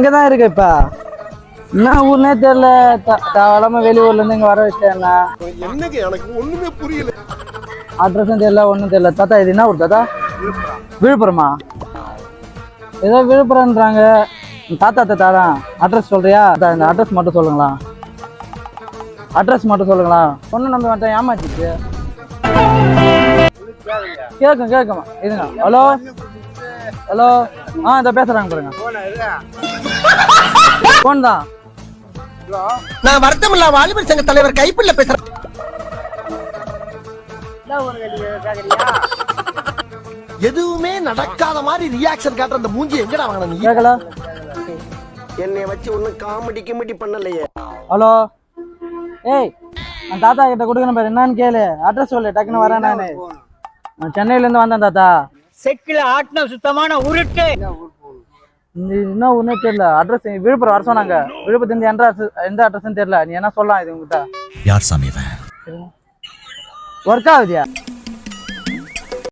இங்கதான் இருக்கு இப்ப. என்ன ஊர்னே தெரியல. தேவையில்லாம வெளியூர்ல இருந்து இங்க வர வச்சேன். என்னங்க எனக்கு ஒண்ணுமே புரியல. அட்ரஸும் தெரியல, ஒன்றும் தெரியல. தாத்தா இது என்ன ஊர் தாத்தா? விழுப்புரமா? ஏதோ விழுப்புரம்ன்றாங்க. தாத்தா தான் அட்ரஸ் சொல்றியா? இந்த அட்ரஸ் மட்டும் சொல்லுங்களா? அட்ரஸ் மட்டும் சொல்லுங்களா? ஒன்றும் நம்ப மாட்டேன், ஏமாச்சிச்சு. கேட்கும் இதுங்க. Hello hello. இதை பேசுறாங்க பாருங்க. போன் தான். நான் வருத்தமில்லா வாலிபர் சங்க தலைவர் கைப்பிள்ள பேசுறேன். எதுவுமே நடக்காத மாதிரி ரியாக்ஷன் காட்டுற அந்த மூஞ்சி எங்கடா வாங்கின நீ? கேட்கல. என்னைய வச்சு ஒன்னும் காமெடி பண்ணலையே. ஹலோ. ஏய், நான் தாத்தா கிட்ட கொடுக்கணும் பாரு, என்னன்னு கேளு. அட்ரஸ் சொல்லு, டக்குன்னு வரேன். நான் சென்னையில இருந்து வந்தேன் தாத்தா. செக்கில ஆட்டின சுத்தமான உருட்டு. என்ன ஒண்ணு தெரியல. அட்ரஸ் விழுப்புரம் வர சொன்னாங்க. விழுப்புரத்துல எந்த அட்ரஸ்ன்னு தெரியல. நீ என்ன சொல்லலாம் இது உங்ககிட்ட? யார் சாமி? ஒர்க் ஆகுதியா?